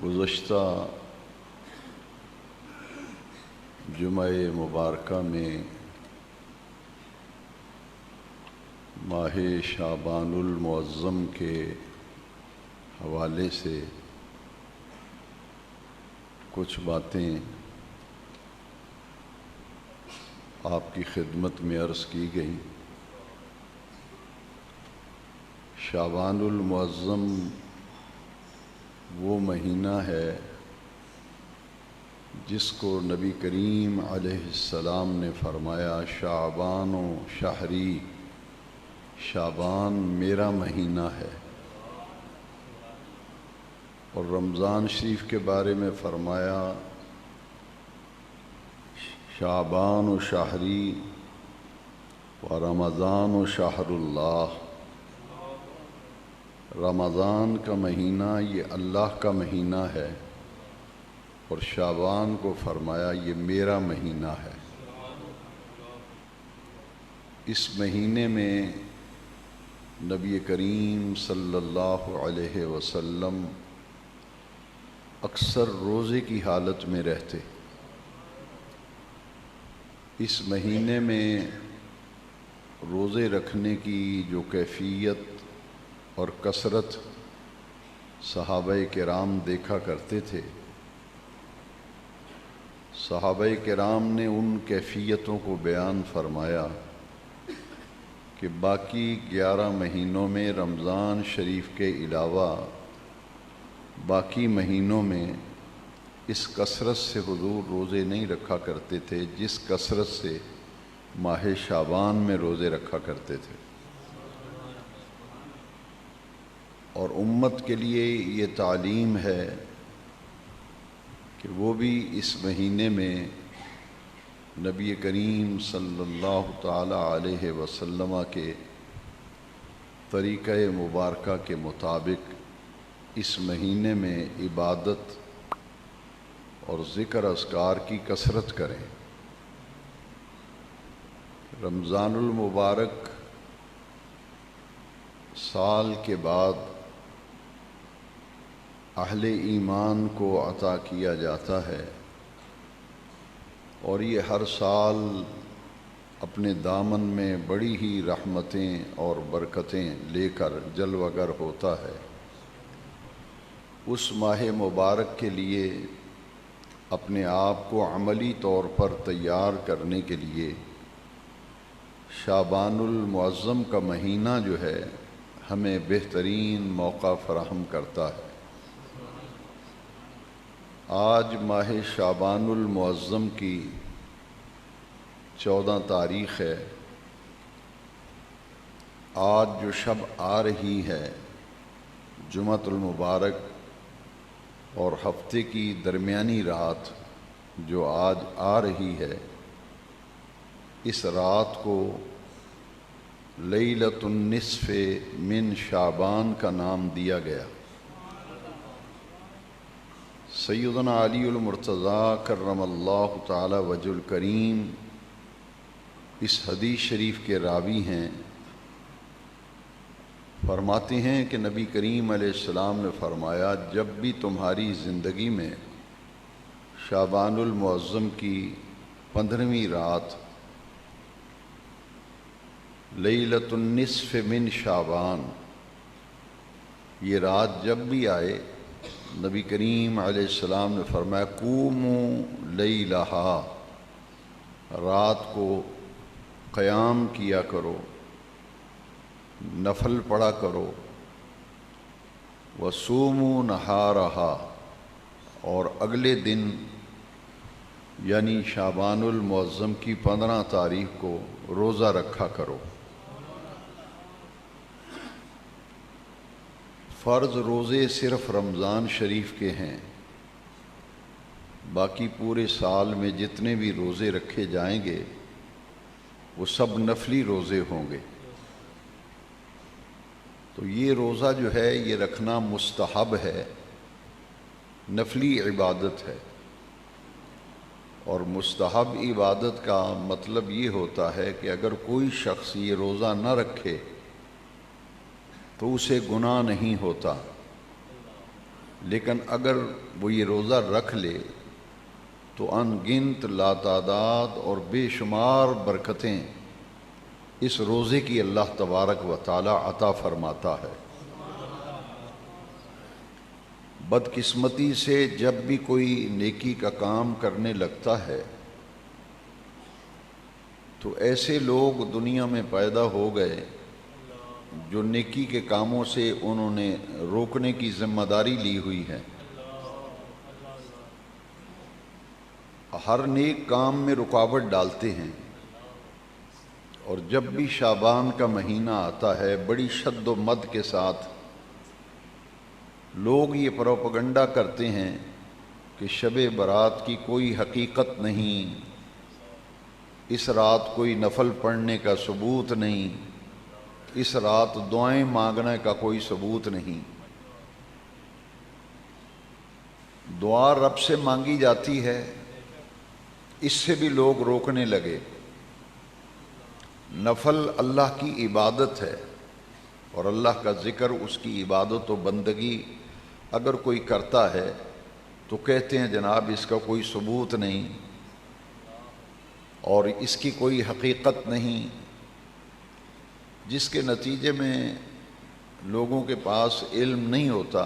گزشتہ جمعہ مبارکہ میں ماہ شعبان المعظم کے حوالے سے کچھ باتیں آپ کی خدمت میں عرض کی گئی۔ شعبان المعظم وہ مہینہ ہے جس کو نبی کریم علیہ السلام نے فرمایا شعبان و شہری، شعبان میرا مہینہ ہے، اور رمضان شریف کے بارے میں فرمایا شعبان و شہری و رمضان و شہر اللہ، رمضان کا مہینہ یہ اللہ کا مہینہ ہے، اور شعبان کو فرمایا یہ میرا مہینہ ہے۔ اس مہینے میں نبی کریم صلی اللہ علیہ وسلم اکثر روزے کی حالت میں رہتے۔ اس مہینے میں روزے رکھنے کی جو کیفیت اور کثرت صحابہ کرام دیکھا کرتے تھے، صحابہ کرام نے ان کیفیتوں کو بیان فرمایا کہ باقی 11 مہینوں میں رمضان شریف کے علاوہ باقی مہینوں میں اس کثرت سے حضور روزے نہیں رکھا کرتے تھے جس کثرت سے ماہ شعبان میں روزے رکھا کرتے تھے۔ اور امت کے لیے یہ تعلیم ہے کہ وہ بھی اس مہینے میں نبی کریم صلی اللہ تعالی علیہ وسلم کے طریقہ مبارکہ کے مطابق اس مہینے میں عبادت اور ذکر اذکار کی کثرت کریں۔ رمضان المبارک سال کے بعد اہل ایمان کو عطا کیا جاتا ہے، اور یہ ہر سال اپنے دامن میں بڑی ہی رحمتیں اور برکتیں لے کر جلوہ گر ہوتا ہے۔ اس ماہ مبارک کے لیے اپنے آپ کو عملی طور پر تیار کرنے کے لیے شعبان المعظم کا مہینہ جو ہے ہمیں بہترین موقع فراہم کرتا ہے۔ آج ماہ شعبان المعظم کی 14 تاریخ ہے۔ آج جو شب آ رہی ہے جمعۃ المبارک، اور ہفتے کی درمیانی رات جو آج آ رہی ہے، اس رات کو لیلۃ النصف من شعبان کا نام دیا گیا۔ سیدنا علی المرتضیٰ کرم اللہ تعالی وجہ الکریم اس حدیث شریف کے راوی ہیں۔ فرماتے ہیں کہ نبی کریم علیہ السلام نے فرمایا جب بھی تمہاری زندگی میں شعبان المعظم کی 15ویں رات لیلۃ النصف من شعبان، یہ رات جب بھی آئے، نبی کریم علیہ السلام نے فرمایا قوموا لیلہا، رات کو قیام کیا کرو، نفل پڑھا کرو، وصوموا نہارہا، اور اگلے دن یعنی شعبان المعظم کی 15 تاریخ کو روزہ رکھا کرو۔ فرض روزے صرف رمضان شریف کے ہیں، باقی پورے سال میں جتنے بھی روزے رکھے جائیں گے وہ سب نفلی روزے ہوں گے۔ تو یہ روزہ جو ہے یہ رکھنا مستحب ہے، نفلی عبادت ہے، اور مستحب عبادت کا مطلب یہ ہوتا ہے کہ اگر کوئی شخص یہ روزہ نہ رکھے تو اسے گناہ نہیں ہوتا، لیکن اگر وہ یہ روزہ رکھ لے تو ان گنت لاتعداد اور بے شمار برکتیں اس روزے کی اللہ تبارک و تعالی عطا فرماتا ہے۔ بدقسمتی سے جب بھی کوئی نیکی کا کام کرنے لگتا ہے تو ایسے لوگ دنیا میں پیدا ہو گئے جو نیکی کے کاموں سے انہوں نے روکنے کی ذمہ داری لی ہوئی ہے۔ ہر نیک کام میں رکاوٹ ڈالتے ہیں، اور جب بھی شعبان کا مہینہ آتا ہے بڑی شد و مد کے ساتھ لوگ یہ پروپیگنڈا کرتے ہیں کہ شب برات کی کوئی حقیقت نہیں، اس رات کوئی نفل پڑھنے کا ثبوت نہیں، اس رات دعائیں مانگنے کا کوئی ثبوت نہیں۔ دعا رب سے مانگی جاتی ہے، اس سے بھی لوگ روکنے لگے۔ نفل اللہ کی عبادت ہے، اور اللہ کا ذکر اس کی عبادت و بندگی اگر کوئی کرتا ہے تو کہتے ہیں جناب اس کا کوئی ثبوت نہیں اور اس کی کوئی حقیقت نہیں، جس کے نتیجے میں لوگوں کے پاس علم نہیں ہوتا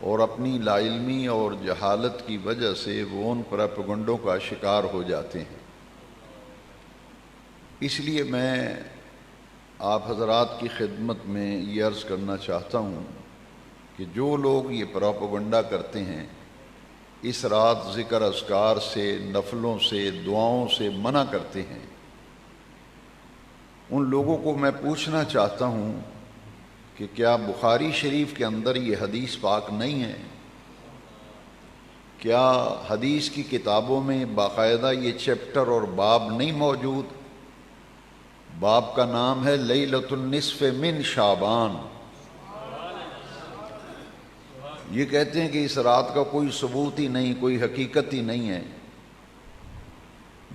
اور اپنی لا علمی اور جہالت کی وجہ سے وہ ان پروپیگنڈوں کا شکار ہو جاتے ہیں۔ اس لیے میں آپ حضرات کی خدمت میں یہ عرض کرنا چاہتا ہوں کہ جو لوگ یہ پروپیگنڈا کرتے ہیں، اس رات ذکر اذکار سے، نفلوں سے، دعاؤں سے منع کرتے ہیں، ان لوگوں کو میں پوچھنا چاہتا ہوں کہ کیا بخاری شریف کے اندر یہ حدیث پاک نہیں ہے؟ کیا حدیث کی کتابوں میں باقاعدہ یہ چیپٹر اور باب نہیں موجود؟ باب کا نام ہے لیلۃ النصف من شعبان۔ یہ کہتے ہیں کہ اس رات کا کوئی ثبوت ہی نہیں، کوئی حقیقت ہی نہیں ہے۔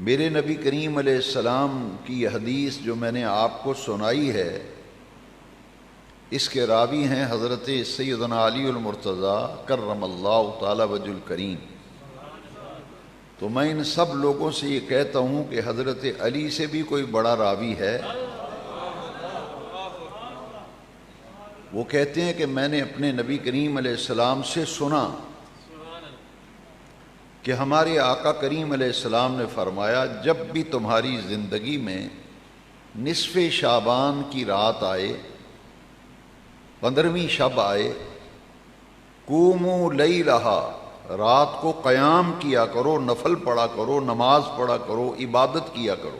میرے نبی کریم علیہ السلام کی یہ حدیث جو میں نے آپ کو سنائی ہے، اس کے راوی ہیں حضرت سیدنا علی المرتضیٰ کرم اللہ تعالی وجہ الکریم۔ تو میں ان سب لوگوں سے یہ کہتا ہوں کہ حضرت علی سے بھی کوئی بڑا راوی ہے؟ وہ کہتے ہیں کہ میں نے اپنے نبی کریم علیہ السلام سے سنا کہ ہمارے آقا کریم علیہ السلام نے فرمایا، جب بھی تمہاری زندگی میں نصف شعبان کی رات آئے، 15ویں شب آئے، قوموا لیلہا، رات کو قیام کیا کرو، نفل پڑھا کرو، نماز پڑھا کرو، عبادت کیا کرو،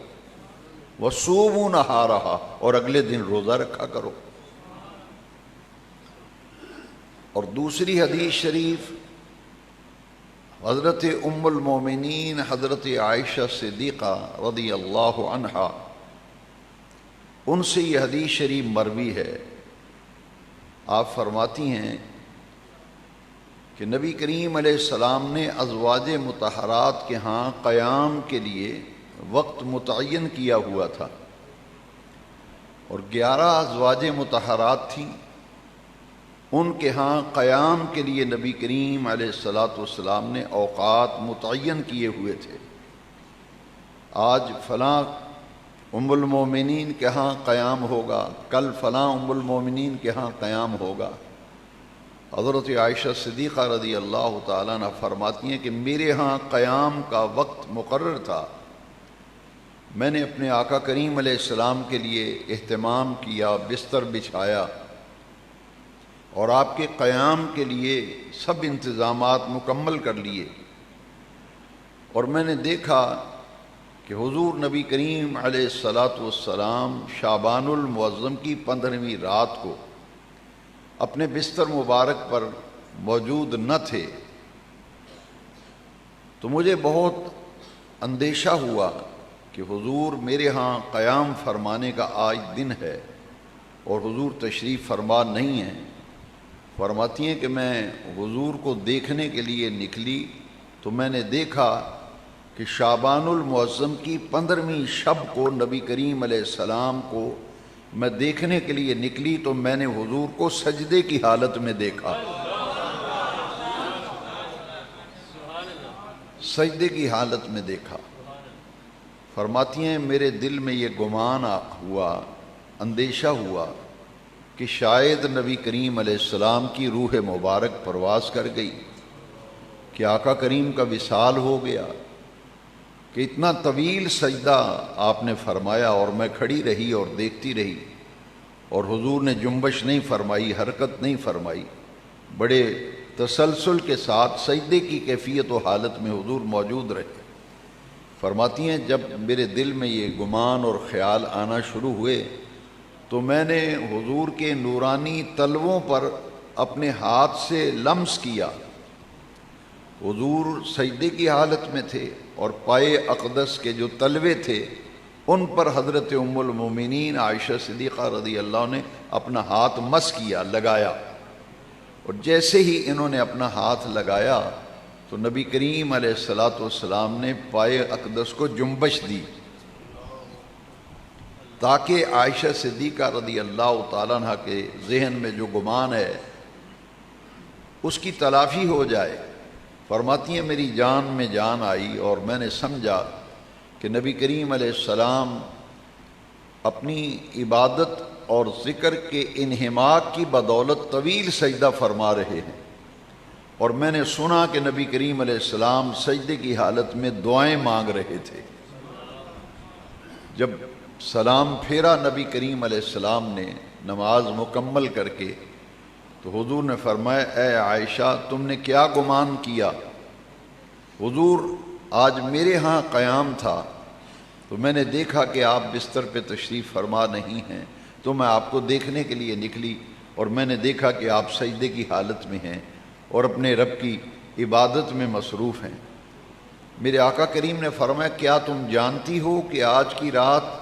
وصوموا نہارہا، اور اگلے دن روزہ رکھا کرو۔ اور دوسری حدیث شریف حضرت ام المومنین حضرت عائشہ صدیقہ رضی اللہ عنہا، ان سے یہ حدیث شریف مروی ہے۔ آپ فرماتی ہیں کہ نبی کریم علیہ السلام نے ازواج مطہرات کے ہاں قیام کے لیے وقت متعین کیا ہوا تھا، اور 11 ازواج مطہرات تھیں، ان کے ہاں قیام کے لیے نبی کریم علیہ السلام نے اوقات متعین کیے ہوئے تھے۔ آج فلاں ام المومنین کے ہاں قیام ہوگا، کل فلاں ام المومنین کے ہاں قیام ہوگا۔ حضرت عائشہ صدیقہ رضی اللہ تعالیٰ عنہ فرماتی ہیں کہ میرے ہاں قیام کا وقت مقرر تھا، میں نے اپنے آقا کریم علیہ السلام کے لیے اہتمام کیا، بستر بچھایا، اور آپ کے قیام کے لیے سب انتظامات مکمل کر لیے، اور میں نے دیکھا کہ حضور نبی کریم علیہ السلام شعبان المعظم کی 15ویں رات کو اپنے بستر مبارک پر موجود نہ تھے، تو مجھے بہت اندیشہ ہوا کہ حضور میرے ہاں قیام فرمانے کا آج دن ہے اور حضور تشریف فرما نہیں ہیں۔ فرماتی ہیں کہ میں حضور کو دیکھنے کے لیے نکلی تو میں نے دیکھا کہ شعبان المعظم کی 15ویں شب کو نبی کریم علیہ السلام کو میں دیکھنے کے لیے نکلی تو میں نے حضور کو سجدے کی حالت میں دیکھا۔ سجدے کی حالت میں دیکھا۔ فرماتی ہیں میرے دل میں یہ گمان ہوا، اندیشہ ہوا کہ شاید نبی کریم علیہ السلام کی روح مبارک پرواز کر گئی، کہ آقا کریم کا وصال ہو گیا، کہ اتنا طویل سجدہ آپ نے فرمایا اور میں کھڑی رہی اور دیکھتی رہی، اور حضور نے جنبش نہیں فرمائی، حرکت نہیں فرمائی، بڑے تسلسل کے ساتھ سجدے کی کیفیت و حالت میں حضور موجود رہے۔ فرماتی ہیں جب میرے دل میں یہ گمان اور خیال آنا شروع ہوئے تو میں نے حضور کے نورانی تلووں پر اپنے ہاتھ سے لمس کیا۔ حضور سجدے کی حالت میں تھے اور پائے اقدس کے جو تلوے تھے ان پر حضرت ام المومنین عائشہ صدیقہ رضی اللہ عنہ نے اپنا ہاتھ مس کیا، لگایا، اور جیسے ہی انہوں نے اپنا ہاتھ لگایا تو نبی کریم علیہ السلام نے پائے اقدس کو جنبش دی، تاکہ عائشہ صدیقہ رضی اللہ تعالیٰ عنہ کے ذہن میں جو گمان ہے اس کی تلافی ہو جائے۔ فرماتی ہیں میری جان میں جان آئی اور میں نے سمجھا کہ نبی کریم علیہ السلام اپنی عبادت اور ذکر کے انہماک کی بدولت طویل سجدہ فرما رہے ہیں، اور میں نے سنا کہ نبی کریم علیہ السلام سجدے کی حالت میں دعائیں مانگ رہے تھے۔ جب سلام پھیرا نبی کریم علیہ السلام نے نماز مکمل کر کے تو حضور نے فرمایا اے عائشہ تم نے کیا گمان کیا؟ حضور آج میرے ہاں قیام تھا تو میں نے دیکھا کہ آپ بستر پہ تشریف فرما نہیں ہیں، تو میں آپ کو دیکھنے کے لیے نکلی اور میں نے دیکھا کہ آپ سجدے کی حالت میں ہیں اور اپنے رب کی عبادت میں مصروف ہیں۔ میرے آقا کریم نے فرمایا کیا تم جانتی ہو کہ آج کی رات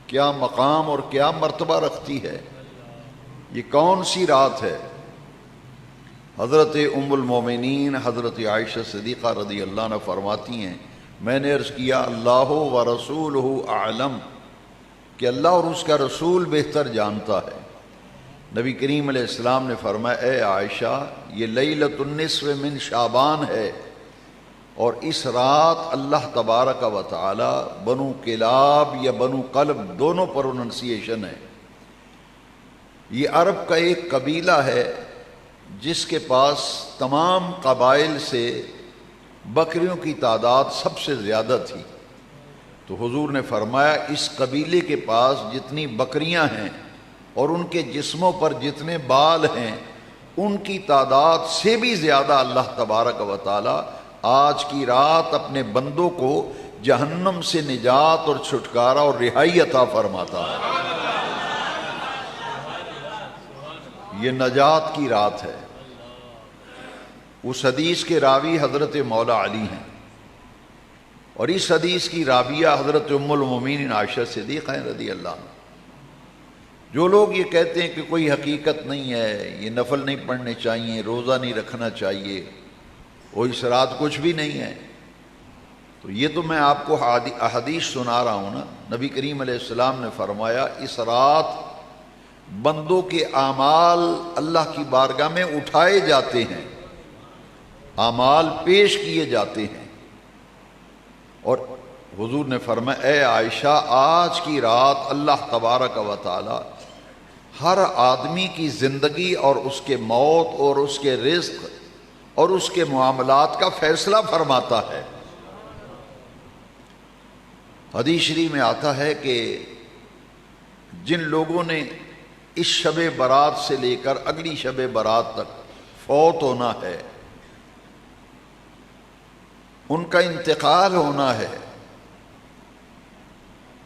کیا مقام اور کیا مرتبہ رکھتی ہے؟ یہ کون سی رات ہے؟ حضرت ام المومنین حضرت عائشہ صدیقہ رضی اللہ عنہ فرماتی ہیں میں نے عرض کیا اللہ و رسولہ اعلم، کہ اللہ اور اس کا رسول بہتر جانتا ہے۔ نبی کریم علیہ السلام نے فرمایا اے عائشہ یہ لیلۃ النصف من شعبان ہے، اور اس رات اللہ تبارک و تعالی بنو کلاب یا بنو قلب دونوں پروننسیشن ہے، یہ عرب کا ایک قبیلہ ہے جس کے پاس تمام قبائل سے بکریوں کی تعداد سب سے زیادہ تھی۔ تو حضور نے فرمایا اس قبیلے کے پاس جتنی بکریاں ہیں اور ان کے جسموں پر جتنے بال ہیں ان کی تعداد سے بھی زیادہ اللہ تبارک و تعالی آج کی رات اپنے بندوں کو جہنم سے نجات اور چھٹکارا اور رہائی عطا فرماتا ہے۔ یہ نجات کی رات ہے۔ اس حدیث کے راوی حضرت مولا علی ہیں، اور اس حدیث کی راویہ حضرت ام المومنین عائشہ صدیقہ رضی اللہ عنہ۔ جو لوگ یہ کہتے ہیں کہ کوئی حقیقت نہیں ہے، یہ نفل نہیں پڑھنے چاہیے، روزہ نہیں رکھنا چاہیے، وہ اس رات کچھ بھی نہیں ہے، تو یہ تو میں آپ کو احادیث سنا رہا ہوں نا۔ نبی کریم علیہ السلام نے فرمایا اس رات بندوں کے اعمال اللہ کی بارگاہ میں اٹھائے جاتے ہیں، اعمال پیش کیے جاتے ہیں، اور حضور نے فرمایا اے عائشہ آج کی رات اللہ تبارک و تعالی ہر آدمی کی زندگی اور اس کے موت اور اس کے رزق اور اس کے معاملات کا فیصلہ فرماتا ہے۔ حدیث شریف میں آتا ہے کہ جن لوگوں نے اس شب برات سے لے کر اگلی شب برات تک فوت ہونا ہے، ان کا انتقال ہونا ہے،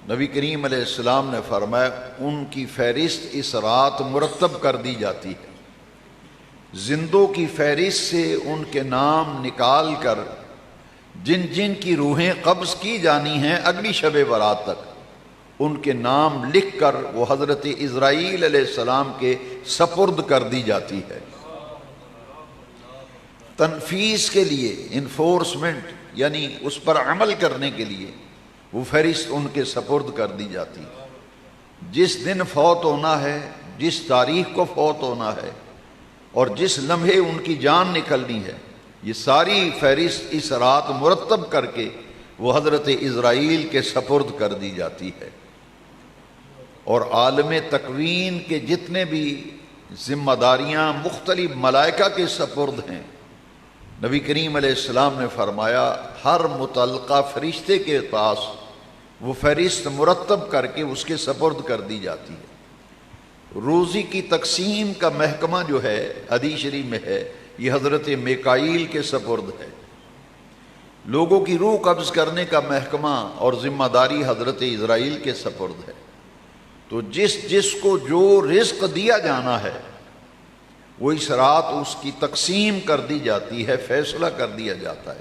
نبی کریم علیہ السلام نے فرمایا ان کی فہرست اس رات مرتب کر دی جاتی ہے، زندوں کی فہرست سے ان کے نام نکال کر جن جن کی روحیں قبض کی جانی ہیں اگلی شب برات تک ان کے نام لکھ کر وہ حضرت اسرائیل علیہ السلام کے سپرد کر دی جاتی ہے۔ تنفیذ کے لیے، انفورسمنٹ یعنی اس پر عمل کرنے کے لیے وہ فہرست ان کے سپرد کر دی جاتی ہے۔ جس دن فوت ہونا ہے، جس تاریخ کو فوت ہونا ہے اور جس لمحے ان کی جان نکلنی ہے، یہ ساری فہرست اس رات مرتب کر کے وہ حضرت اسرائیل کے سپرد کر دی جاتی ہے، اور عالم تکوین کے جتنے بھی ذمہ داریاں مختلف ملائکہ کے سپرد ہیں، نبی کریم علیہ السلام نے فرمایا ہر متعلقہ فرشتے کے پاس وہ فہرست مرتب کر کے اس کے سپرد کر دی جاتی ہے۔ روزی کی تقسیم کا محکمہ جو ہے حدیث شریف میں ہے، یہ حضرت میکائیل کے سپرد ہے۔ لوگوں کی روح قبض کرنے کا محکمہ اور ذمہ داری حضرت اسرائیل کے سپرد ہے۔ تو جس کو جو رزق دیا جانا ہے وہ اس رات اس کی تقسیم کر دی جاتی ہے، فیصلہ کر دیا جاتا ہے،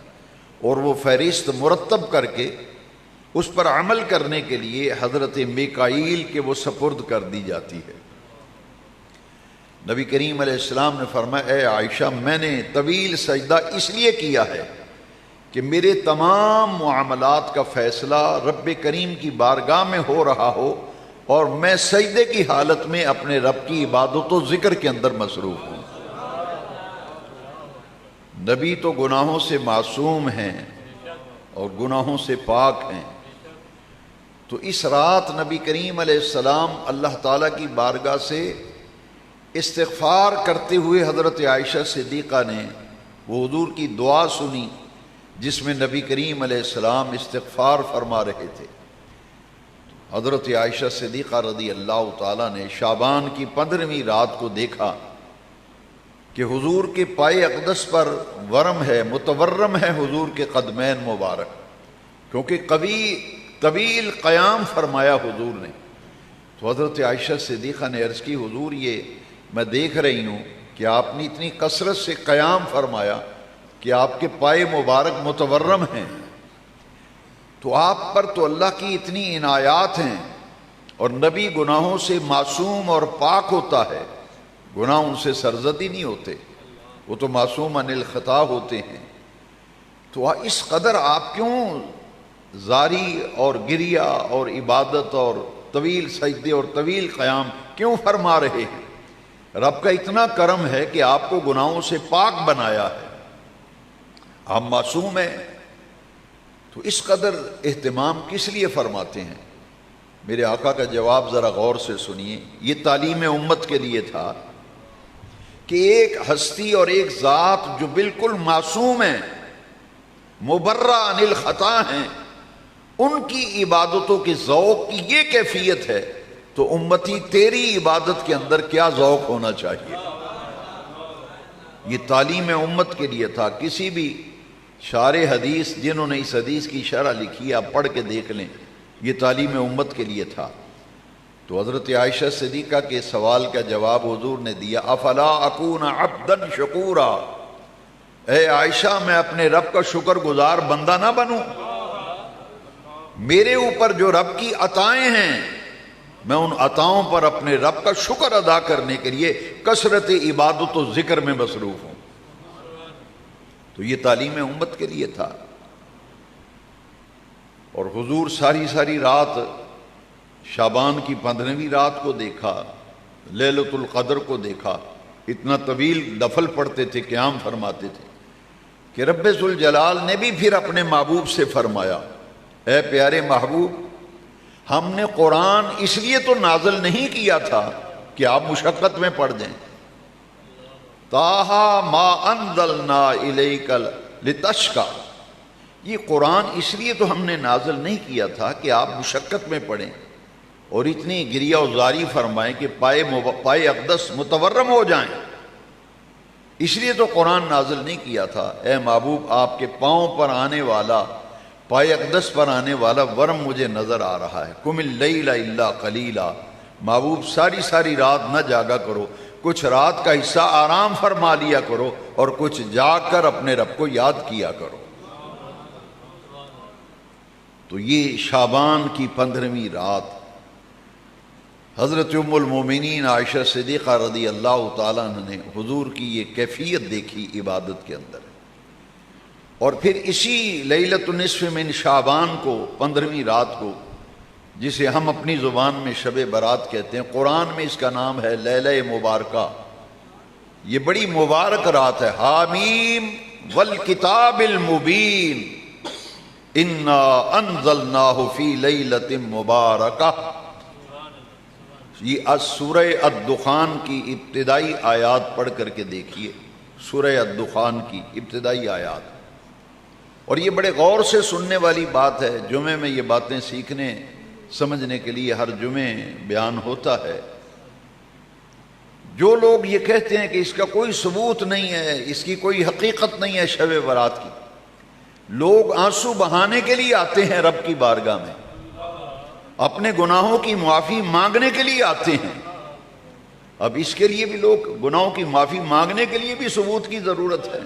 اور وہ فہرست مرتب کر کے اس پر عمل کرنے کے لیے حضرت میکائیل کے وہ سپرد کر دی جاتی ہے۔ نبی کریم علیہ السلام نے فرمایا اے عائشہ، میں نے طویل سجدہ اس لیے کیا ہے کہ میرے تمام معاملات کا فیصلہ رب کریم کی بارگاہ میں ہو رہا ہو اور میں سجدے کی حالت میں اپنے رب کی عبادت و ذکر کے اندر مصروف ہوں۔ نبی تو گناہوں سے معصوم ہیں اور گناہوں سے پاک ہیں، تو اس رات نبی کریم علیہ السلام اللہ تعالیٰ کی بارگاہ سے استغفار کرتے ہوئے حضرت عائشہ صدیقہ نے وہ حضور کی دعا سنی جس میں نبی کریم علیہ السلام استغفار فرما رہے تھے۔ حضرت عائشہ صدیقہ رضی اللہ تعالیٰ نے شعبان کی 15ویں رات کو دیکھا کہ حضور کے پائے اقدس پر ورم ہے، متورم ہے حضور کے قدمین مبارک، کیونکہ طویل قیام فرمایا حضور نے۔ تو حضرت عائشہ صدیقہ نے عرض کی حضور یہ میں دیکھ رہی ہوں کہ آپ نے اتنی کثرت سے قیام فرمایا کہ آپ کے پائے مبارک متورم ہیں، تو آپ پر تو اللہ کی اتنی عنایات ہیں، اور نبی گناہوں سے معصوم اور پاک ہوتا ہے، گناہ ان سے سرزدی نہیں ہوتے، وہ تو معصوم عن الخطا ہوتے ہیں، تو اس قدر آپ کیوں زاری اور گریہ اور عبادت اور طویل سجدے اور طویل قیام کیوں فرما رہے ہیں؟ رب کا اتنا کرم ہے کہ آپ کو گناہوں سے پاک بنایا ہے، آپ معصوم ہیں، تو اس قدر اہتمام کس لیے فرماتے ہیں؟ میرے آقا کا جواب ذرا غور سے سنیے، یہ تعلیم امت کے لیے تھا کہ ایک ہستی اور ایک ذات جو بالکل معصوم ہیں، مبرہ عن الخطا ہیں، ان کی عبادتوں کے ذوق کی یہ کیفیت ہے، تو امتی تیری عبادت کے اندر کیا ذوق ہونا چاہیے؟ یہ تعلیم امت کے لیے تھا۔ کسی بھی شارح حدیث جنہوں نے اس حدیث کی شرح لکھی آپ پڑھ کے دیکھ لیں، یہ تعلیم امت کے لیے تھا۔ تو حضرت عائشہ صدیقہ کے سوال کا جواب حضور نے دیا، افلا اکون عبدا شکورا، اے عائشہ میں اپنے رب کا شکر گزار بندہ نہ بنوں؟ میرے اوپر جو رب کی عطائیں ہیں میں ان عطاؤں پر اپنے رب کا شکر ادا کرنے کے لیے کثرت عبادت و ذکر میں مصروف ہوں۔ تو یہ تعلیم امت کے لیے تھا، اور حضور ساری رات شعبان کی 15ویں رات کو دیکھا، لیلۃ القدر کو دیکھا، اتنا طویل نفل پڑھتے تھے، قیام فرماتے تھے کہ رب ذوالجلال نے بھی پھر اپنے محبوب سے فرمایا، اے پیارے محبوب، ہم نے قرآن اس لیے تو نازل نہیں کیا تھا کہ آپ مشقت میں پڑ جائیں، طٰہٰ ما انزلنا الیک لتشقیٰ، یہ قرآن اس لیے تو ہم نے نازل نہیں کیا تھا کہ آپ مشقت میں پڑھیں اور اتنی گریہ و زاری فرمائیں کہ پائے اقدس متورم ہو جائیں، اس لیے تو قرآن نازل نہیں کیا تھا۔ اے محبوب، آپ کے پاؤں پر آنے والا، پائے اقدس پر آنے والا ورم مجھے نظر آ رہا ہے۔ قم اللیل الا قلیلا، محبوب ساری رات نہ جاگا کرو، کچھ رات کا حصہ آرام فرما لیا کرو اور کچھ جاگ کر اپنے رب کو یاد کیا کرو۔ تو یہ شعبان کی 15ویں رات حضرت ام المومنین عائشہ صدیقہ رضی اللہ تعالیٰ عنہ نے حضور کی یہ کیفیت دیکھی عبادت کے اندر، اور پھر اسی لیلۃ النصف من شعبان کو 15ویں رات کو، جسے ہم اپنی زبان میں شب برات کہتے ہیں، قرآن میں اس کا نام ہے لیلہ مبارکہ، یہ بڑی مبارک رات ہے، حامیم والکتاب المبین انا انزلناہ فی لیلۃ مبارکہ۔ یہ سورہ الدخان کی ابتدائی آیات پڑھ کر کے دیکھیے، سورہ الدخان کی ابتدائی آیات، اور یہ بڑے غور سے سننے والی بات ہے۔ جمعے میں یہ باتیں سیکھنے سمجھنے کے لیے ہر جمعے بیان ہوتا ہے۔ جو لوگ یہ کہتے ہیں کہ اس کا کوئی ثبوت نہیں ہے، اس کی کوئی حقیقت نہیں ہے شب برات کی، لوگ آنسو بہانے کے لیے آتے ہیں رب کی بارگاہ میں، اپنے گناہوں کی معافی مانگنے کے لیے آتے ہیں۔ اب اس کے لیے بھی لوگ گناہوں کی معافی مانگنے کے لیے بھی ثبوت کی ضرورت ہے،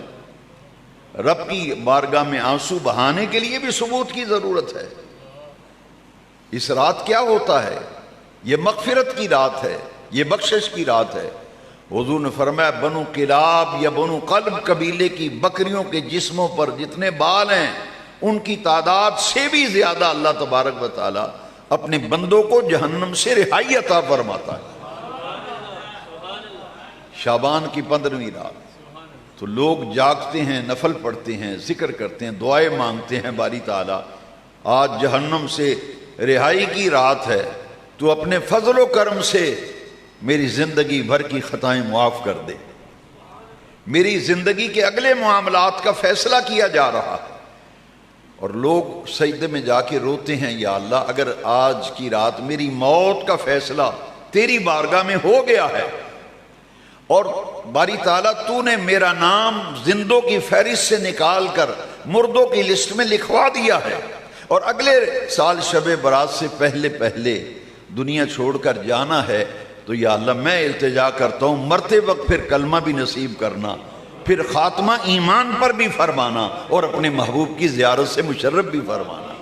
رب کی بارگاہ میں آنسو بہانے کے لیے بھی ثبوت کی ضرورت ہے۔ اس رات کیا ہوتا ہے؟ یہ مغفرت کی رات ہے، یہ بخشش کی رات ہے۔ حضور نے فرمایا بنو کلاب یا بنو قلب قبیلے کی بکریوں کے جسموں پر جتنے بال ہیں ان کی تعداد سے بھی زیادہ اللہ تبارک و تعالی اپنے بندوں کو جہنم سے رہائی عطا فرماتا ہے۔ شعبان کی 15ویں رات تو لوگ جاگتے ہیں، نفل پڑھتے ہیں، ذکر کرتے ہیں، دعائیں مانگتے ہیں، باری تعالی آج جہنم سے رہائی کی رات ہے، تو اپنے فضل و کرم سے میری زندگی بھر کی خطائیں معاف کر دے۔ میری زندگی کے اگلے معاملات کا فیصلہ کیا جا رہا ہے، اور لوگ سجدے میں جا کے روتے ہیں، یا اللہ اگر آج کی رات میری موت کا فیصلہ تیری بارگاہ میں ہو گیا ہے، اور باری تعالیٰ تو نے میرا نام زندوں کی فہرست سے نکال کر مردوں کی لسٹ میں لکھوا دیا ہے، اور اگلے سال شب برات سے پہلے پہلے دنیا چھوڑ کر جانا ہے، تو یا اللہ میں التجا کرتا ہوں مرتے وقت پھر کلمہ بھی نصیب کرنا، پھر خاتمہ ایمان پر بھی فرمانا، اور اپنے محبوب کی زیارت سے مشرف بھی فرمانا۔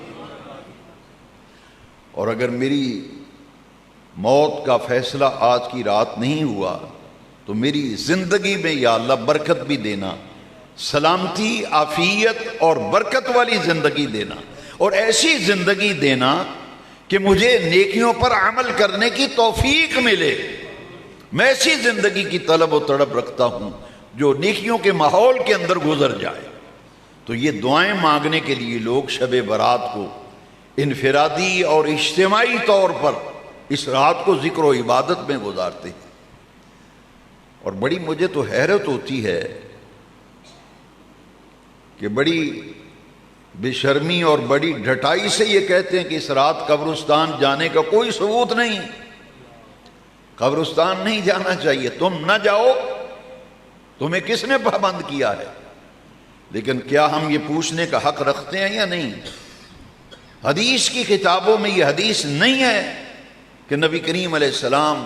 اور اگر میری موت کا فیصلہ آج کی رات نہیں ہوا تو میری زندگی میں یا اللہ برکت بھی دینا، سلامتی، عافیت اور برکت والی زندگی دینا، اور ایسی زندگی دینا کہ مجھے نیکیوں پر عمل کرنے کی توفیق ملے۔ میں ایسی زندگی کی طلب و تڑپ رکھتا ہوں جو نیکیوں کے ماحول کے اندر گزر جائے۔ تو یہ دعائیں مانگنے کے لیے لوگ شب برات کو انفرادی اور اجتماعی طور پر اس رات کو ذکر و عبادت میں گزارتے ہیں۔ اور بڑی مجھے تو حیرت ہوتی ہے کہ بڑی بے شرمی اور بڑی ڈھٹائی سے یہ کہتے ہیں کہ اس رات قبرستان جانے کا کوئی ثبوت نہیں، قبرستان نہیں جانا چاہیے، تم نہ جاؤ، تمہیں کس نے پابند کیا ہے؟ لیکن کیا ہم یہ پوچھنے کا حق رکھتے ہیں یا نہیں؟ حدیث کی کتابوں میں یہ حدیث نہیں ہے کہ نبی کریم علیہ السلام،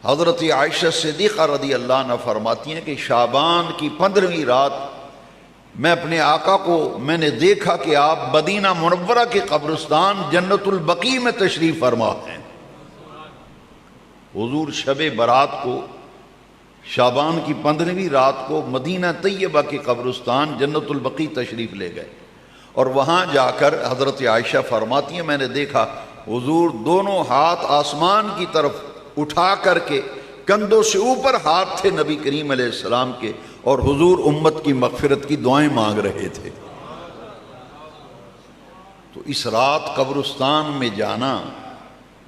حضرت عائشہ صدیقہ رضی اللہ عنہ فرماتی ہیں کہ شعبان کی 15ویں رات میں اپنے آقا کو میں نے دیکھا کہ آپ مدینہ منورہ کے قبرستان جنت البقیع میں تشریف فرما ہیں۔ حضور شب برات کو شعبان کی 15ویں رات کو مدینہ طیبہ کے قبرستان جنت البقیع تشریف لے گئے، اور وہاں جا کر حضرت عائشہ فرماتی ہیں میں نے دیکھا حضور دونوں ہاتھ آسمان کی طرف اٹھا کر کے کندھوں سے اوپر ہاتھ تھے نبی کریم علیہ السلام کے، اور حضور امت کی مغفرت کی دعائیں مانگ رہے تھے۔ تو اس رات قبرستان میں جانا،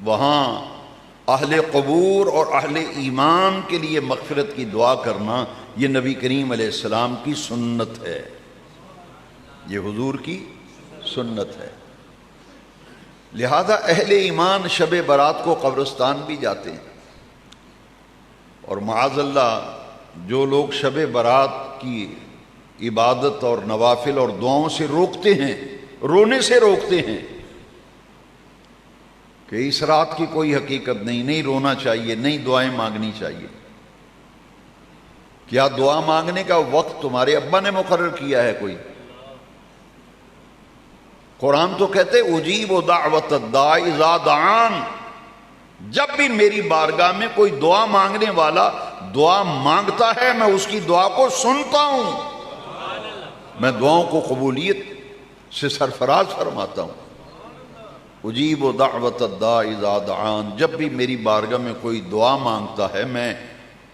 وہاں اہل قبور اور اہل ایمان کے لیے مغفرت کی دعا کرنا، یہ نبی کریم علیہ السلام کی سنت ہے، یہ حضور کی سنت ہے۔ لہذا اہل ایمان شب برات کو قبرستان بھی جاتے ہیں، اور معاذ اللہ جو لوگ شب برات کی عبادت اور نوافل اور دعاؤں سے روکتے ہیں، رونے سے روکتے ہیں کہ اس رات کی کوئی حقیقت نہیں، نہیں رونا چاہیے، نہیں دعائیں مانگنی چاہیے۔ کیا دعا مانگنے کا وقت تمہارے ابا نے مقرر کیا ہے کوئی؟ قرآن تو کہتے اجیب دعوت الداع اذا دعان، جب بھی میری بارگاہ میں کوئی دعا مانگنے والا دعا مانگتا ہے میں اس کی دعا کو سنتا ہوں، میں دعاؤں کو قبولیت سے سرفراز فرماتا ہوں۔ اجیب دعوت الداع اذا دعان، جب بھی میری بارگاہ میں کوئی دعا مانگتا ہے میں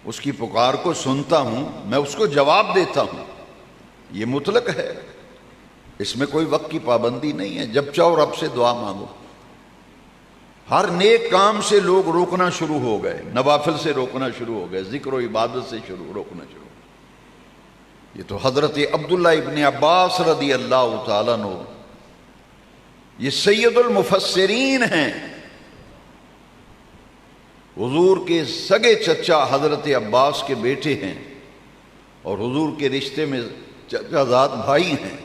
اس کی پکار کو سنتا ہوں، میں اس کو جواب دیتا ہوں۔ یہ مطلق ہے، اس میں کوئی وقت کی پابندی نہیں ہے، جب چاہو رب سے دعا مانگو۔ ہر نیک کام سے لوگ روکنا شروع ہو گئے، نوافل سے روکنا شروع ہو گئے، ذکر و عبادت سے روکنا شروع ہو گئے۔ یہ تو حضرت عبداللہ ابن عباس رضی اللہ تعالیٰ عنہ، یہ سید المفسرین ہیں، حضور کے سگے چچا حضرت عباس کے بیٹے ہیں، اور حضور کے رشتے میں چچا زاد بھائی ہیں۔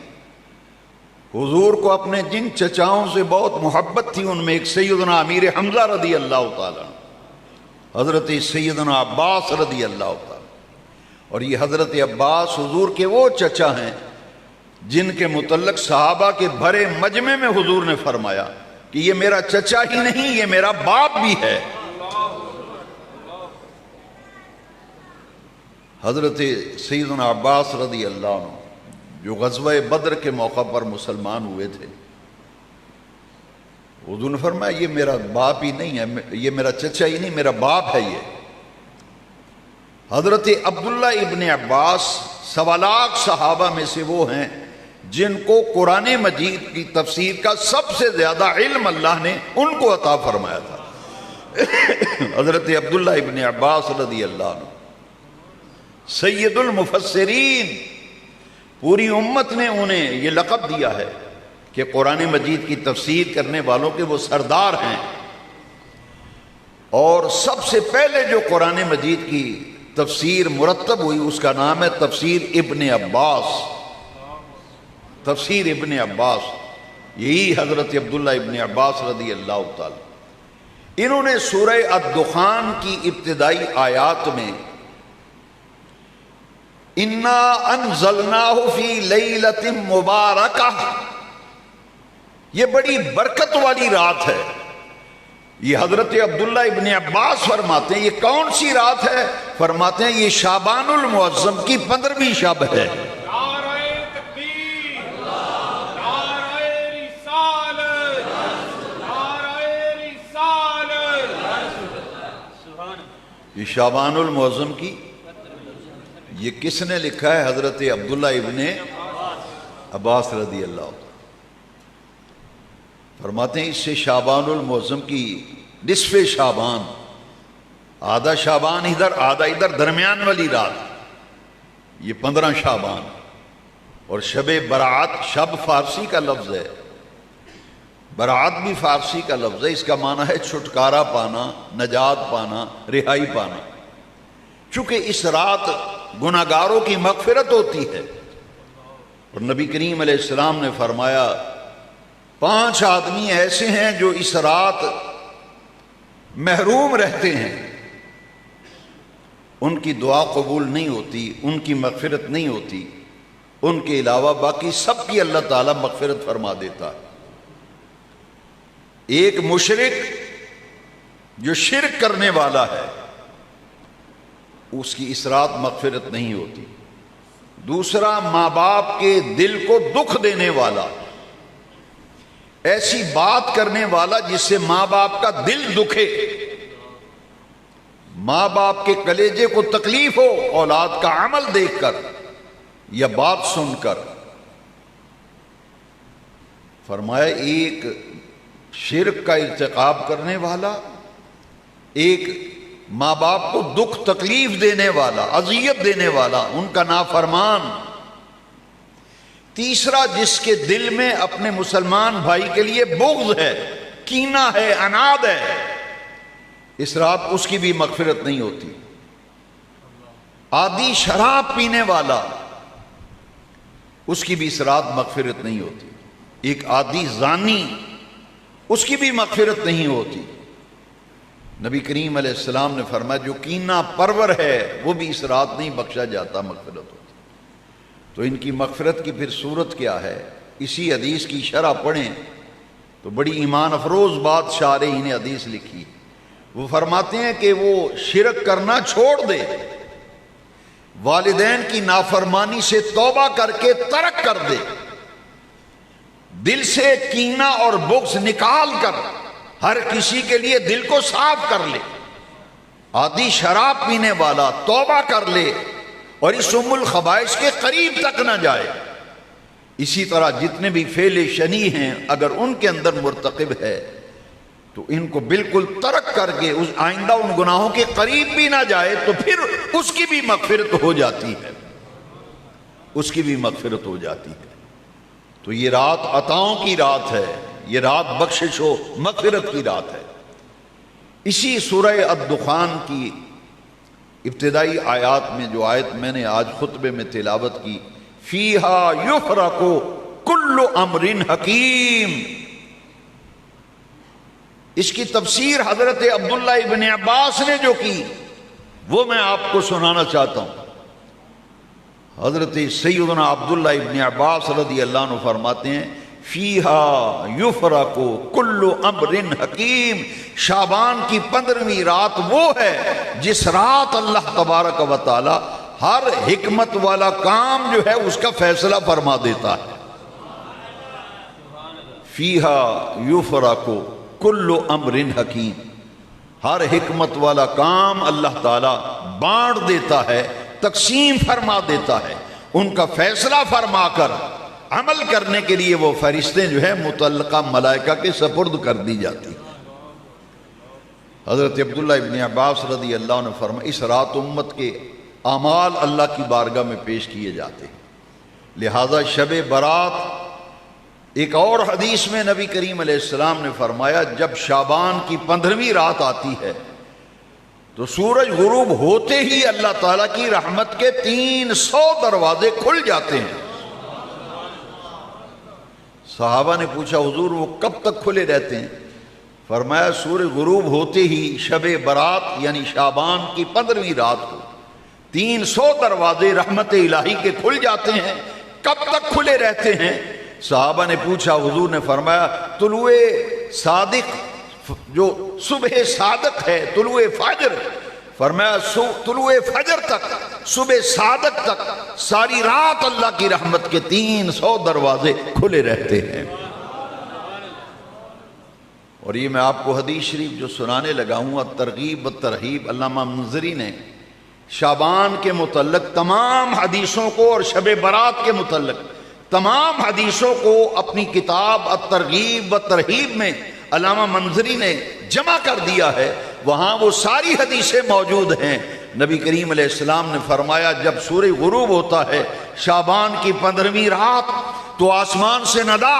حضور کو اپنے جن چچاؤں سے بہت محبت تھی، ان میں ایک سیدنا امیر حمزہ رضی اللہ تعالیٰ، حضرت سیدنا عباس رضی اللہ تعالیٰ، اور یہ حضرت عباس حضور کے وہ چچا ہیں جن کے متعلق صحابہ کے بھرے مجمع میں حضور نے فرمایا کہ یہ میرا چچا ہی نہیں، یہ میرا باپ بھی ہے۔ حضرت سیدنا عباس رضی اللہ عنہ جو غزوہ بدر کے موقع پر مسلمان ہوئے تھے، حضور نے فرمایا یہ میرا باپ ہی نہیں ہے، یہ میرا چچا ہی نہیں، میرا باپ ہے یہ۔ حضرت عبداللہ ابن عباس 1.25 لاکھ صحابہ میں سے وہ ہیں جن کو قرآن مجید کی تفسیر کا سب سے زیادہ علم اللہ نے ان کو عطا فرمایا تھا۔ حضرت عبداللہ ابن عباس رضی اللہ عنہ سید المفسرین، پوری امت نے انہیں یہ لقب دیا ہے کہ قرآن مجید کی تفسیر کرنے والوں کے وہ سردار ہیں، اور سب سے پہلے جو قرآن مجید کی تفسیر مرتب ہوئی اس کا نام ہے تفسیر ابن عباس۔ تفسیر ابن عباس، یہی حضرت عبداللہ ابن عباس رضی اللہ تعالی، انہوں نے سورہ الدخان کی ابتدائی آیات میں اِنَّا أَنزَلْنَاهُ فِي لَيْلَةٍ مُبَارَكَةٍ، یہ بڑی برکت والی رات ہے۔ یہ حضرت عبداللہ ابن عباس فرماتے ہیں یہ کون سی رات ہے؟ فرماتے ہیں یہ شعبان المعظم کی 15ویں شب ہے۔ یہ شعبان المعظم کی، یہ کس نے لکھا ہے؟ حضرت عبداللہ ابن عباس رضی اللہ عنہ فرماتے ہیں اس سے شعبان المعظم کی نصف شعبان، آدھا شعبان ادھر آدھا ادھر، درمیان والی رات، یہ 15 شعبان۔ اور شب برات، شب فارسی کا لفظ ہے، برات بھی فارسی کا لفظ ہے، اس کا معنی ہے چھٹکارا پانا، نجات پانا، رہائی پانا۔ چونکہ اس رات گناہگاروں کی مغفرت ہوتی ہے، اور نبی کریم علیہ السلام نے فرمایا 5 آدمی ایسے ہیں جو اس رات محروم رہتے ہیں، ان کی دعا قبول نہیں ہوتی، ان کی مغفرت نہیں ہوتی، ان کے علاوہ باقی سب کی اللہ تعالیٰ مغفرت فرما دیتا ہے۔ ایک مشرک جو شرک کرنے والا ہے اس کی اس رات مغفرت نہیں ہوتی۔ دوسرا، ماں باپ کے دل کو دکھ دینے والا، ایسی بات کرنے والا جس سے ماں باپ کا دل دکھے، ماں باپ کے کلیجے کو تکلیف ہو اولاد کا عمل دیکھ کر یا بات سن کر۔ فرمایا ایک شرک کا ارتکاب کرنے والا، ایک ماں باپ کو دکھ تکلیف دینے والا، اذیت دینے والا، ان کا نافرمان۔ تیسرا، جس کے دل میں اپنے مسلمان بھائی کے لیے بغض ہے، کینہ ہے، عناد ہے، اس رات اس کی بھی مغفرت نہیں ہوتی۔ عادی شراب پینے والا، اس کی بھی اس رات مغفرت نہیں ہوتی۔ ایک عادی زانی، اس کی بھی مغفرت نہیں ہوتی۔ نبی کریم علیہ السلام نے فرمایا جو کینہ پرور ہے وہ بھی اس رات نہیں بخشا جاتا، مغفرت ہوتی۔ تو ان کی مغفرت کی پھر صورت کیا ہے؟ اسی حدیث کی شرح پڑھیں تو بڑی ایمان افروز بات شارحین نے حدیث لکھی۔ وہ فرماتے ہیں کہ وہ شرک کرنا چھوڑ دے، والدین کی نافرمانی سے توبہ کر کے ترک کر دے، دل سے کینہ اور بغض نکال کر ہر کسی کے لیے دل کو صاف کر لے۔ عادی شراب پینے والا توبہ کر لے اور اس ام الخبائث کے قریب تک نہ جائے۔ اسی طرح جتنے بھی فعل شنی ہیں اگر ان کے اندر مرتکب ہے تو ان کو بالکل ترک کر کے اس آئندہ ان گناہوں کے قریب بھی نہ جائے تو پھر اس کی بھی مغفرت ہو جاتی ہے، اس کی بھی مغفرت ہو جاتی ہے۔ تو یہ رات عطاؤں کی رات ہے، یہ رات بخشش و مغفرت کی رات ہے۔ اسی سورہ الدخان کی ابتدائی آیات میں جو آیت میں نے آج خطبے میں تلاوت کی، فیہا یفرق کل امر حکیم، اس کی تفسیر حضرت عبداللہ ابن عباس نے جو کی وہ میں آپ کو سنانا چاہتا ہوں۔ حضرت سیدنا عبداللہ ابن عباس رضی اللہ عنہ فرماتے ہیں فیہا یفرق کل امر حکیم، شعبان کی 15ویں رات وہ ہے جس رات اللہ تبارک و تعالی ہر حکمت والا کام جو ہے اس کا فیصلہ فرما دیتا ہے۔ فیہا یفرق کل امر حکیم، ہر حکمت والا کام اللہ تعالی بانٹ دیتا ہے، تقسیم فرما دیتا ہے، ان کا فیصلہ فرما کر عمل کرنے کے لیے وہ فرشتے جو ہے متعلقہ ملائکہ کے سپرد کر دی جاتی۔ حضرت عبداللہ ابن عباس رضی اللہ عنہ فرمایا اس رات امت کے اعمال اللہ کی بارگاہ میں پیش کیے جاتے ہیں، لہذا شب برات ایک اور حدیث میں نبی کریم علیہ السلام نے فرمایا جب شعبان کی 15ویں رات آتی ہے تو سورج غروب ہوتے ہی اللہ تعالیٰ کی رحمت کے 300 دروازے کھل جاتے ہیں۔ صحابہ نے پوچھا حضور وہ کب تک کھلے رہتے ہیں؟ فرمایا سورج غروب ہوتے ہی شب برات یعنی شعبان کی 15ویں رات کو 300 دروازے رحمت الہی کے کھل جاتے ہیں۔ کب تک کھلے رہتے ہیں؟ صحابہ نے پوچھا، حضور نے فرمایا طلوع صادق جو صبح صادق ہے، طلوع فجر، فرمایا طلوع فجر تک، صبح صادق تک ساری رات اللہ کی رحمت کے 300 دروازے کھلے رہتے ہیں۔ اور یہ میں آپ کو حدیث شریف جو سنانے لگا ہوں الترغیب والترہیب، علامہ منذری نے شعبان کے متعلق تمام حدیثوں کو اور شب برات کے متعلق تمام حدیثوں کو اپنی کتاب الترغیب والترہیب میں علامہ منذری نے جمع کر دیا ہے، وہاں وہ ساری حدیثیں موجود ہیں۔ نبی کریم علیہ السلام نے فرمایا جب سورج غروب ہوتا ہے شعبان کی 15ویں رات تو آسمان سے ندا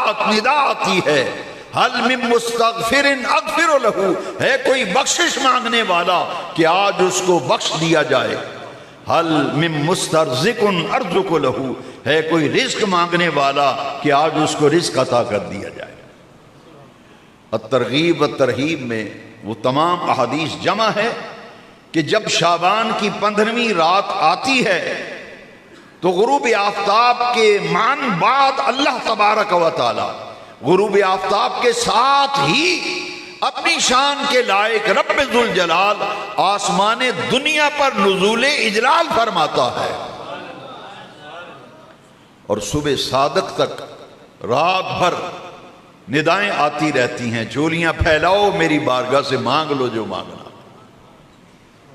آتی ہے، حل من مستغفر اغفر لہ، ہے کوئی بخشش مانگنے والا کہ آج اس کو بخش دیا جائے، حل من مسترزق ارزق لہ، ہے کوئی رزق مانگنے والا کہ آج اس کو رزق عطا کر دیا جائے۔ الترغیب والترہیب میں وہ تمام احادیث جمع ہے کہ جب شعبان کی 15ویں رات آتی ہے تو غروب آفتاب کے مان بعد اللہ تبارک و تعالی غروب آفتاب کے ساتھ ہی اپنی شان کے لائق رب ذوالجلال آسمان دنیا پر نزول اجلال فرماتا ہے، اور صبح صادق تک رات بھر ندائیں آتی رہتی ہیں، جھولیاں پھیلاؤ میری بارگاہ سے مانگ لو جو مانگنا۔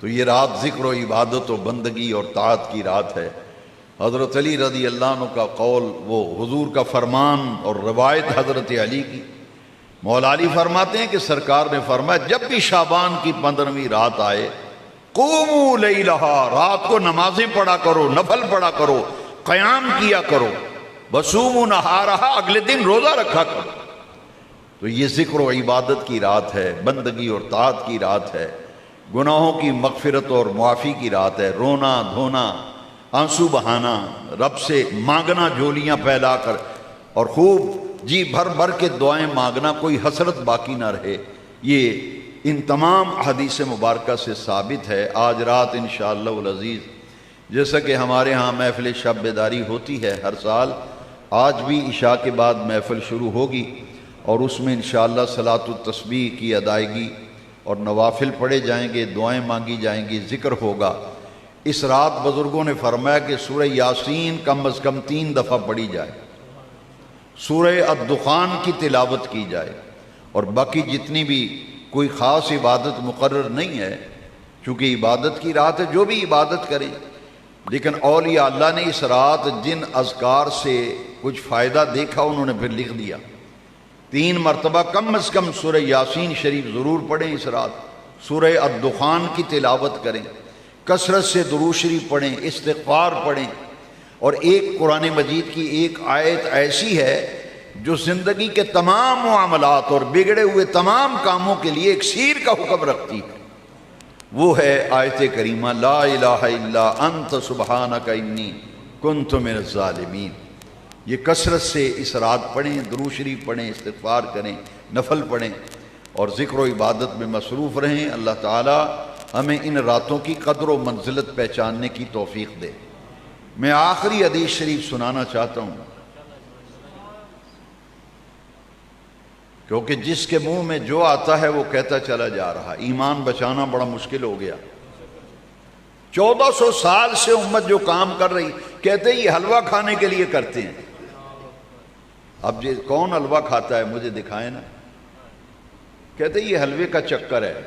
تو یہ رات ذکر و عبادت و بندگی اور طاعت کی رات ہے۔ حضرت علی رضی اللہ عنہ کا قول، وہ حضور کا فرمان اور روایت حضرت علی کی، مولا علی فرماتے ہیں کہ سرکار نے فرمایا جب بھی شعبان کی 15ویں رات آئے قوموا لیلہا، رات کو نمازیں پڑھا کرو، نفل پڑھا کرو، قیام کیا کرو، وصوموا نہارہا، اگلے دن روزہ رکھا کرو۔ تو یہ ذکر و عبادت کی رات ہے، بندگی اور طاعت کی رات ہے، گناہوں کی مغفرت اور معافی کی رات ہے، رونا دھونا، آنسو بہانا، رب سے مانگنا جھولیاں پھیلا کر، اور خوب جی بھر بھر کے دعائیں مانگنا، کوئی حسرت باقی نہ رہے۔ یہ ان تمام حدیث مبارکہ سے ثابت ہے۔ آج رات انشاءاللہ العزیز جیسا کہ ہمارے ہاں محفل شب بیداری ہوتی ہے ہر سال، آج بھی عشاء کے بعد محفل شروع ہوگی اور اس میں انشاءاللہ صلاۃ التسبیح کی ادائیگی اور نوافل پڑھے جائیں گے، دعائیں مانگی جائیں گی، ذکر ہوگا۔ اس رات بزرگوں نے فرمایا کہ سورہ یاسین کم از کم 3 دفعہ پڑھی جائے، سورہ الدخان کی تلاوت کی جائے، اور باقی جتنی بھی کوئی خاص عبادت مقرر نہیں ہے، چونکہ عبادت کی رات ہے، جو بھی عبادت کریں لیکن اولیاء اللہ نے اس رات جن اذکار سے کچھ فائدہ دیکھا انہوں نے پھر لکھ دیا۔ 3 مرتبہ کم از کم سورہ یاسین شریف ضرور پڑھیں اس رات، سورہ الدخان کی تلاوت کریں، کثرت سے درود شریف پڑھیں، استغفار پڑھیں، اور ایک قرآن مجید کی ایک آیت ایسی ہے جو زندگی کے تمام معاملات اور بگڑے ہوئے تمام کاموں کے لیے ایک سیر کا حکم رکھتی ہے، وہ ہے آیت کریمہ لا الہ الا انت سبحانک انی کنت من الظالمین۔ یہ کثرت سے اس رات پڑھیں، درود شریف پڑھیں، استغفار کریں، نفل پڑھیں اور ذکر و عبادت میں مصروف رہیں۔ اللہ تعالی ہمیں ان راتوں کی قدر و منزلت پہچاننے کی توفیق دے۔ میں آخری حدیث شریف سنانا چاہتا ہوں، کیونکہ جس کے منہ میں جو آتا ہے وہ کہتا چلا جا رہا۔ ایمان بچانا بڑا مشکل ہو گیا۔ 1400 سال سے امت جو کام کر رہی، کہتے یہ حلوہ کھانے کے لیے کرتے ہیں۔ اب یہ کون حلوہ کھاتا ہے مجھے دکھائیں نا۔ کہتے یہ حلوے کا چکر ہے،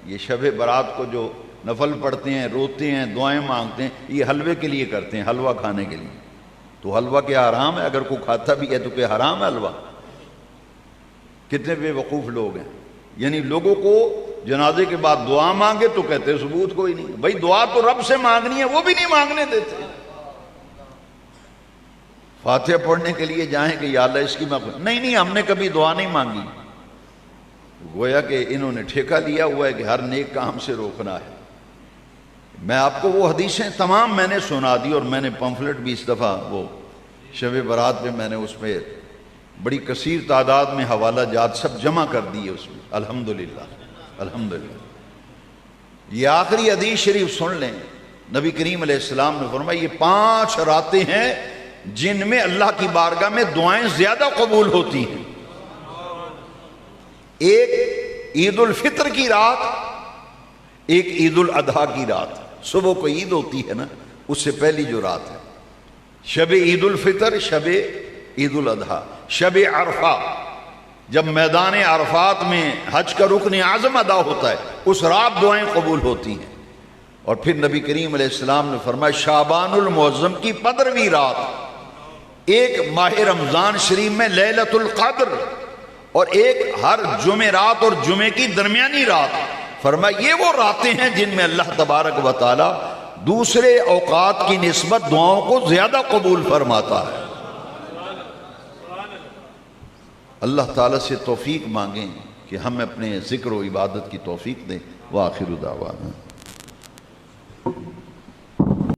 یہ شب برات کو جو نفل پڑھتے ہیں، روتے ہیں، دعائیں مانگتے ہیں، یہ حلوے کے لیے کرتے ہیں، حلوہ کھانے کے لیے۔ تو حلوہ کیا حرام ہے؟ اگر کوئی کھاتا بھی ہے تو کیا حرام ہے حلوہ؟ کتنے بے وقوف لوگ ہیں، یعنی لوگوں کو جنازے کے بعد دعا مانگے تو کہتے ثبوت کوئی نہیں۔ بھائی دعا تو رب سے مانگنی ہے، وہ بھی نہیں مانگنے دیتے۔ فاتحہ پڑھنے کے لیے جائیں کہ یا اللہ اس کی مغفرت، نہیں ہم نے کبھی دعا نہیں مانگی۔ گویا کہ انہوں نے ٹھیکہ لیا ہوا ہے کہ ہر نیک کام سے روکنا ہے۔ میں آپ کو وہ حدیثیں تمام میں نے سنا دی، اور میں نے پمفلٹ بھی اس دفعہ وہ شب برات میں نے اس میں بڑی کثیر تعداد میں حوالہ جات سب جمع کر دیے اس میں، الحمدللہ الحمدللہ۔ یہ آخری حدیث شریف سن لیں، نبی کریم علیہ السلام نے فرمایا یہ 5 راتیں ہیں جن میں اللہ کی بارگاہ میں دعائیں زیادہ قبول ہوتی ہیں۔ ایک عید الفطر کی رات، ایک عید الاضحیٰ کی رات۔ صبح کو عید ہوتی ہے نا، اس سے پہلی جو رات ہے شب عید الفطر، شب عید الاضحیٰ، شب عرفہ، جب میدان عرفات میں حج کا رکن اعظم ادا ہوتا ہے، اس رات دعائیں قبول ہوتی ہیں۔ اور پھر نبی کریم علیہ السلام نے فرمایا شعبان المعظم کی 15ویں رات، ایک ماہ رمضان شریف میں لیلۃ القدر، اور ایک ہر جمعرات اور جمعے کی درمیانی رات۔ فرمایا یہ وہ راتیں ہیں جن میں اللہ تبارک و تعالی دوسرے اوقات کی نسبت دعاؤں کو زیادہ قبول فرماتا ہے۔ اللہ تعالیٰ سے توفیق مانگیں کہ ہم اپنے ذکر و عبادت کی توفیق دیں۔ وآخر دعوانا